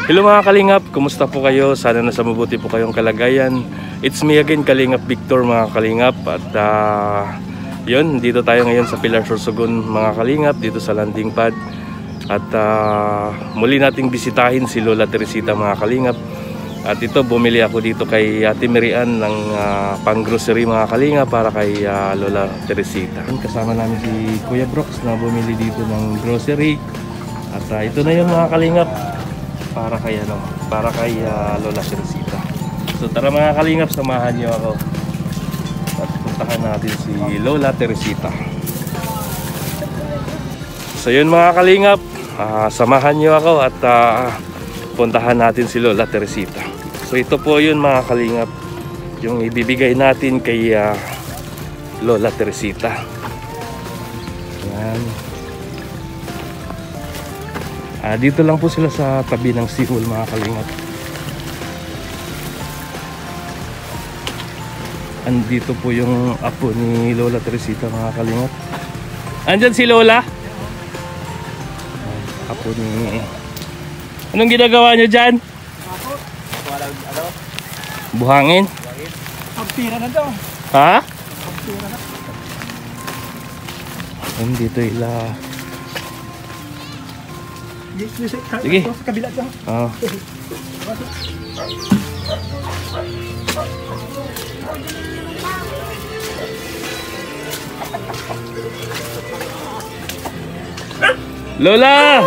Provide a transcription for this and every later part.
Hello mga Kalingap, kumusta po kayo? Sana nasa mabuti po kayong kalagayan. It's me again, Kalingap Victor mga Kalingap. At yun, dito tayo ngayon sa Pilar Sorsogon mga Kalingap, dito sa landing pad. At muli nating bisitahin si Lola Teresita mga Kalingap. At ito, bumili ako dito kay Ate Marian ng pang grocery mga Kalingap para kay Lola Teresita. Kasama namin si Kuya Brooks na bumili dito ng grocery. At ito na yun mga Kalingap, para kay Lola Teresita. So tara mga Kalingap, samahan niyo ako at puntahan natin si Lola Teresita. So yun mga Kalingap, samahan niyo ako at puntahan natin si Lola Teresita. So ito po yun mga Kalingap, yung ibibigay natin kay Lola Teresita. Yan. Dito lang po sila sa tabi ng Sihol mga Kalingap. Andito po yung apo ni Lola Teresita mga Kalingap. Andyan si Lola. Apo ni... Anong ginagawa nyo dyan? Buhangin? Pagpira na daw. Ha? Pagpira na. Andito ila... Sige. Sa kabila daw. Oh. Lola!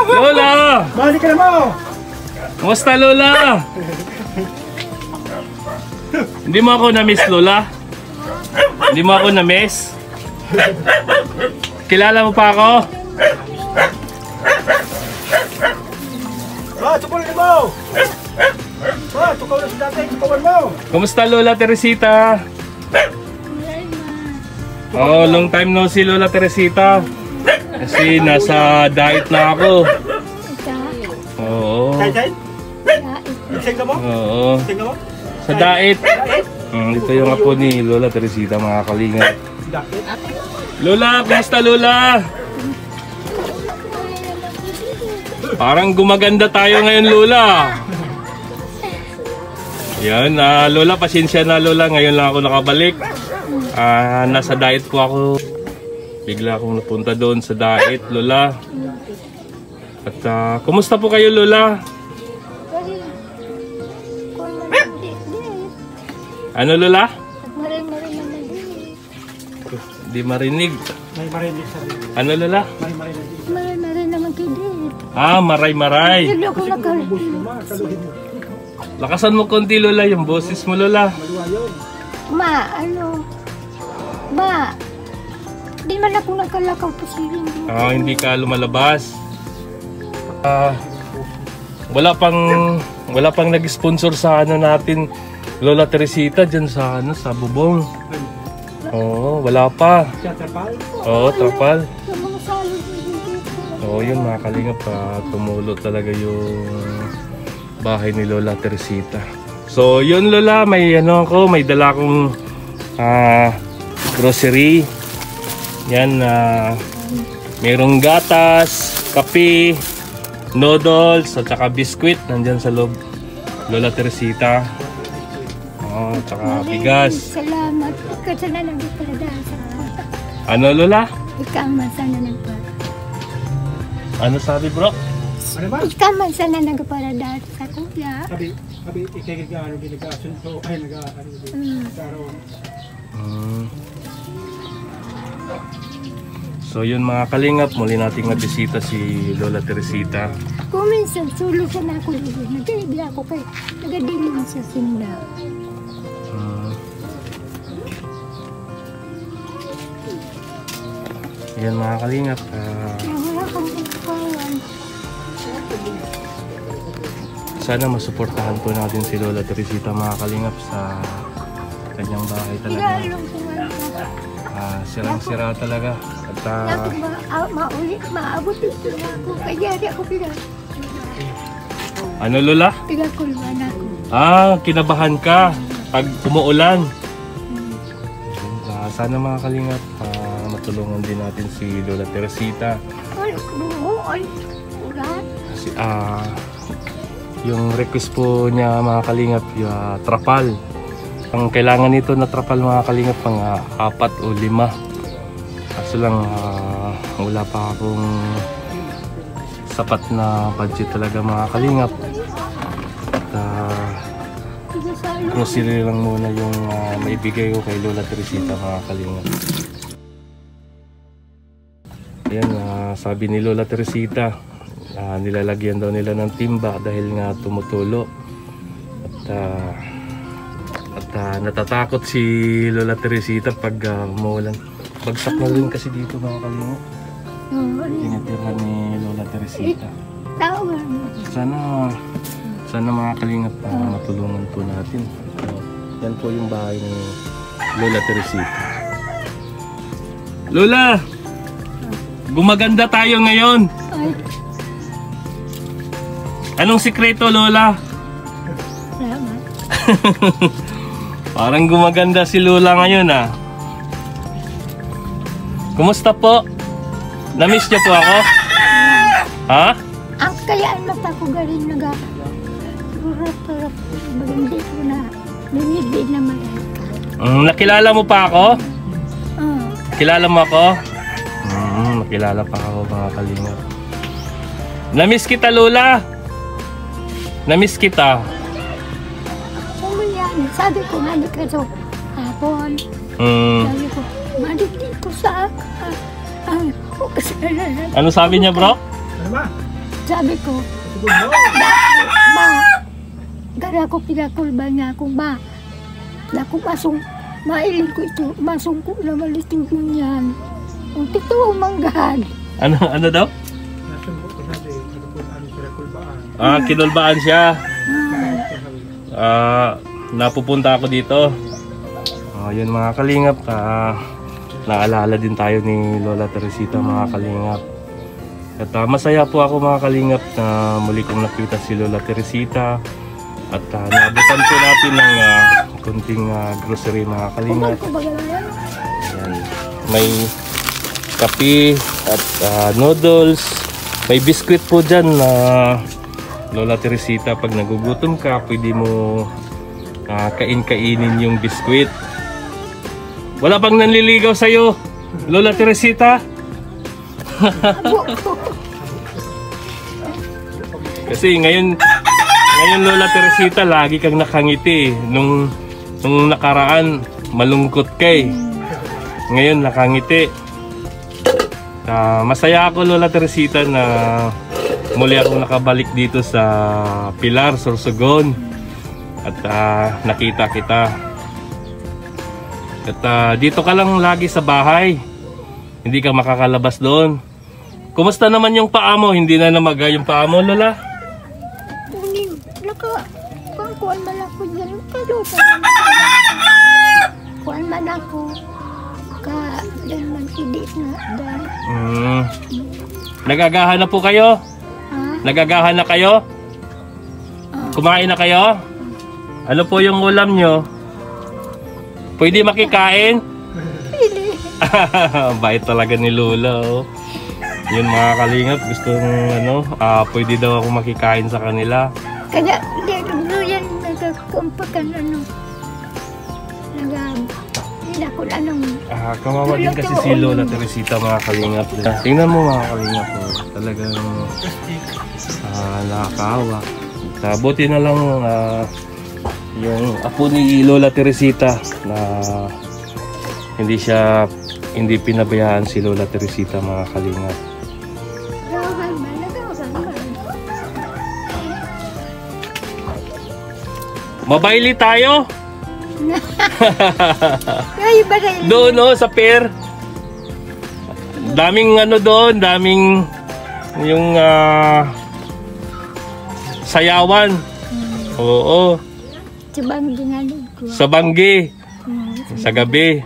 Lola! Balik ka na mo! Kumusta Lola? Hindi mo ako na-miss Lola? Hindi mo ako na-miss? Kilala mo pa ako? Tukulan mo! Tukaw na sa dati, tukawan mo! Kumusta Lola Teresita? Oh, long time no see Lola Teresita. Kasi nasa diet na ako. Oo. Diet? Ising ka mo? Oo. Ising ka mo? Sa diet. Dito yung apo ni Lola Teresita mga Kalingap. Lola, kumusta Lola? Parang gumaganda tayo ngayon Lola. Yan, Lola, pasensya na Lola. Ngayon lang ako nakabalik. Nasa diet po ako. Bigla akong napunta doon sa diet Lola. At kumusta po kayo Lola? Ano Lola? Di marinig. May marinig sa rin. Ano Lola? May marinig. Maray naman kayo din. Maray-maray. Hindi ako Lakasan mo konti Lola yung boses mo Lola. Di man ako nagkalakaw po sila. Hindi ka lumalabas. Wala pang nag-sponsor sa ano natin Lola Teresita dyan sa sa bubong. Oo, wala pa. Oo, trapal. Oo, yun mga Kalingap, tumulo talaga yung bahay ni Lola Teresita. So, yun Lola, may may dala akong grocery. Yan, mayroong gatas, kape, noodles, at saka biskwit. Nandyan sa loob Lola Teresita. Tsaka bigas. Salamat. Ikaw sana nagpaladaan sa kota. Ano Lola? Ikaw man sana nagpaladaan. Ano sabi bro? Ikaw man sana nagpaladaan sa kuya. Sabi, ikagagano ginagasunto. Ay, nag-aaron. So yun mga Kalingap, muli nating nabisita si Lola Teresita. Kung minsan sulog siya na ako dito. Nagkaibla ako kay nagadilin sa sinda. Yan mga Kalingap. Wala kang ikawan. Sana masuportahan po natin si Lola Teresita mga Kalingap sa kanyang bahay talaga. Ilalong ko nga. Sirang-sira talaga. At maabot ito ako. Kaya di ako pinag. ano Lola? Pinakulman ako. Kinabahan ka pag umuulan. Sana mga Kalingap, matulungan din natin si Lola Teresita. Ay, ulan. Yung request po niya mga kalingap, yung trapal. Ang kailangan nito na trapal mga kalingap, pang 4 o 5. Kaso lang wala pa akong sapat na budget talaga mga kalingap. At grocery lang muna yung maibigay ko kay Lola Teresita mga kalingap. Ayan, sabi ni Lola Teresita, nilalagyan daw nila ng timba dahil nga tumutulo. At natatakot si Lola Teresita pag umulan. Bagsak na rin kasi dito mga kalingap. Tinitira ni Lola Teresita. Sana mga kalingap matulungan po natin. Yan po yung bahay ni Lola Teresita. Lola! Gumaganda tayo ngayon! Ay, Anong sikreto, Lola? salamat. Parang gumaganda si Lola ngayon Kumusta po? Namiss niyo po ako? Ha? Ang kayaan mata ko galing nag-rurap-rap. Hindi ko na binibig na malay. Nakilala mo pa ako? Ah, Kilala mo ako? Nakilala pa ako mga kalingap. Namiss kita, Lola! Namiss kita. umayan. Sabi ko nga ni Kaso, hapon. Sabi ko, malik dito sa kasalanan. Ano sabi niya, bro? Ano ba? Sabi ko, Siguro mo. ba, gara ko pinakulba niya akong ba. Naku masong, mailing ko ito, masong ko na malitin ko niyan. Ang totoo manggahan. Ano daw? Nasumbok ko sabi, ano po, ano sila kulbaan. Kinulbaan siya. Napupunta ako dito. Yun mga kalingap. Naalala din tayo ni Lola Teresita mga kalingap. At masaya po ako mga kalingap na muli kong nakita si Lola Teresita. At naabutan po natin ng kunting grocery mga kalingap. Ayan. May kape at noodles. May biskwit po dyan na Lola Teresita, pag nagugutom ka, pwede mo kainin yung biskwit. Wala bang nanliligaw sa'yo, Lola Teresita? Kasi ngayon Lola Teresita, lagi kang nakangiti. Nung nakaraan, malungkot kay. Ngayon nakangiti. Masaya ako Lola Teresita na muli akong nakabalik dito sa Pilar, Sorsogon. At nakita kita. At dito ka lang lagi sa bahay. Hindi ka makakalabas doon. Kumusta naman yung paa mo? Hindi na namaga yung paa mo, Lola? Kuan man ako dyan. Kuan man ako. Dahil man hindi na dahil. Nagagahan na po kayo? Nagagahan na kayo? Kumain na kayo? Ano po yung ulam nyo? Pwede makikain? Pili. Bait talaga ni Lola. Yun mga kalingap, gusto pwede daw ako makikain sa kanila. Kaya yan nagkakumpakan Kawawa din kasi si Lola Teresita mga kalingap. Tingnan mo mga kalingap, talagang nakakawa. Buti na lang yung apo ni Lola Teresita na hindi pinabayaan si Lola Teresita mga kalingap. Mabaili tayo? Doon sa pier. Daming doon, daming yung sayawan. Oo. Sa Banggi nga ko. Sa Banggi. Sa gabi.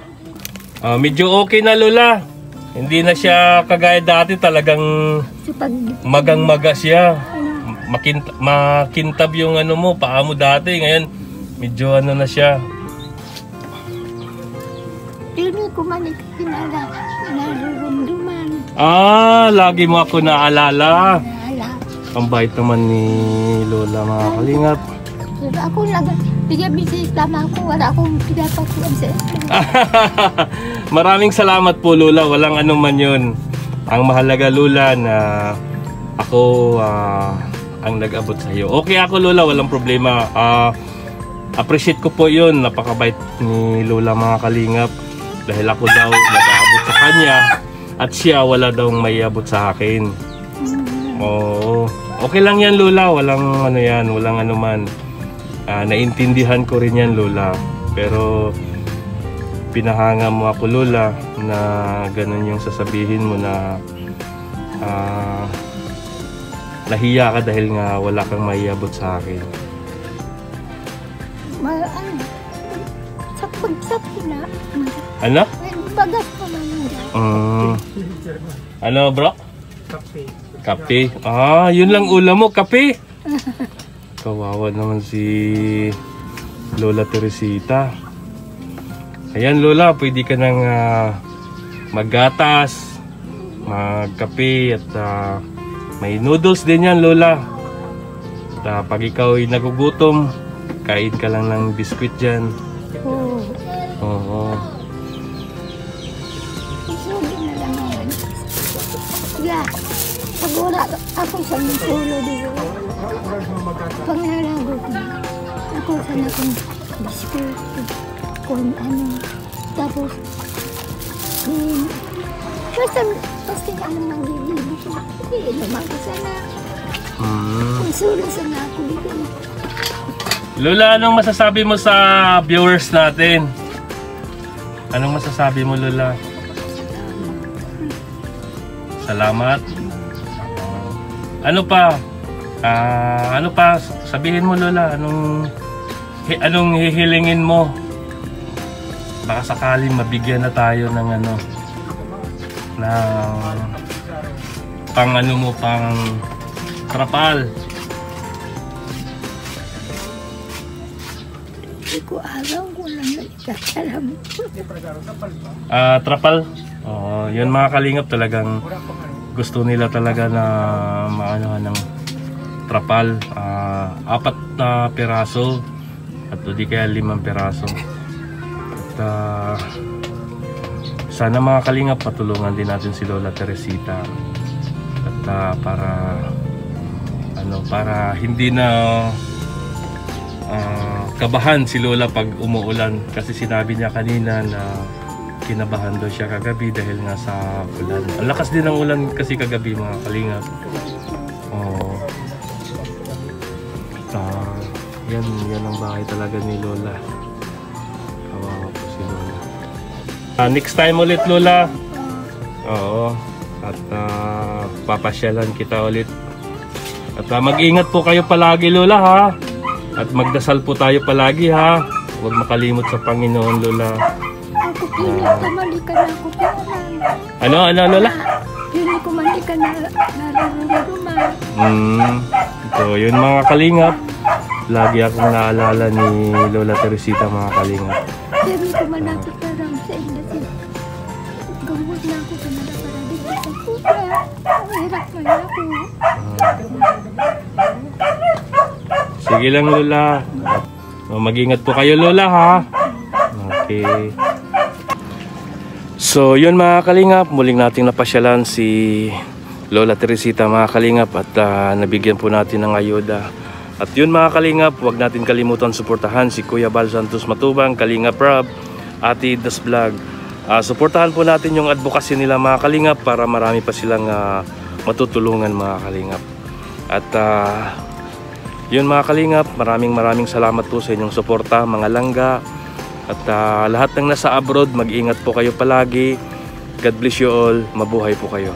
Medyo okay na Lola. Hindi na siya kagaya dati, talagang magang-maga siya. Makintab yung mo, paa mo dati. Ngayon, medyo na siya. Hindi ko man ikinarurumduman. Lagi mo ako naalala. Wala. Ang bait naman ni Lola mga kalingap. Pero ako bigyan bisita mo ako. Wala akong pinapatuan sa inyo. Maraming salamat po Lola, walang anuman yun. Ang mahalaga Lola na ako ang nag-abot sa iyo. Okay ako Lola, walang problema. Appreciate ko po yun, napakabait ni Lola mga kalingap. Dahil ako daw nag-aabot sa kanya at siya wala daw may abot sa akin. Oo. Okay lang yan Lola, walang ano yan, walang anuman. Naintindihan ko rin yan Lola. Pero pinahanga mo ako Lola na ganun yung sasabihin mo na nahiya ka dahil nga wala kang maiabot sa akin. Sakit na. Ano? May bagas pa man yan. Ano bro? Kape. Kape? Yun lang ulam mo, kape? Kawawa naman si Lola Teresita. Ayan Lola, pwede ka nang maggatas, magkape at may noodles din yan Lola. At pag ikaw ay nagugutom, kain ka lang ng biskwit dyan. Oo. Oo. Isulo na lang yan. Yeah. Pag wala ako sa sulo dito. Pangalago ko. Ako sa nakong biskuit. Kung ano. Tapos, basta ano manggigilin ko. Hindi naman ko sana. Kung sulo sana ako dito. Lola, anong masasabi mo sa viewers natin? Anong masasabi mo Lola? Salamat. Ano pa? Ano pa? Sabihin mo Lola, anong hihilingin mo? Baka sakaling mabigyan na tayo ng ng pang ano mo, pang trapal. Hindi ko alam kung lang nagkakalam. Trapal? Yun mga kalingap, talagang gusto nila talaga na maano ng trapal. 4 na piraso at di kaya 5 piraso. At sana mga kalingap patulungan din natin si Lola Teresita at para hindi na kabahan si Lola pag umuulan, kasi sinabi niya kanina na kinabahan daw siya kagabi dahil nga sa ulan. Ang lakas din ng ulan kasi kagabi mga kalingap. Yan ang bahay talaga ni Lola. Kawawa po si Lola. Next time ulit Lola. Oo. At papasyalan kita ulit. At mag-ingat po kayo palagi Lola ha. At magdasal po tayo palagi ha. Huwag makalimot sa Panginoon Lola. Ako pinagkamali ka na ako. Ano Lola? Hindi ko mali ka na nararuma. So yun mga kalingap. Lagi akong naalala ni Lola Teresita mga kalingap. Hindi ko malapit na ram sa inyo. Gawag na ako sa mga para dito sa puta. Ang hirap na ako. Sige lang Lola. Mag-ingat po kayo Lola ha. Okay. So yun mga kalingap, muling nating napasyalan si Lola Teresita mga kalingap at nabigyan po natin ng ayuda. At yun mga kalingap, huwag natin kalimutan suportahan si Kuya Bal Santos Matubang, Kalingap Rob, Ate Das Vlog. Suportahan po natin yung advocacy nila mga kalingap para marami pa silang matutulungan mga kalingap. At yun mga kalingap, maraming salamat po sa inyong suporta mga langga. At lahat ng nasa abroad, mag-ingat po kayo palagi. God bless you all, mabuhay po kayo.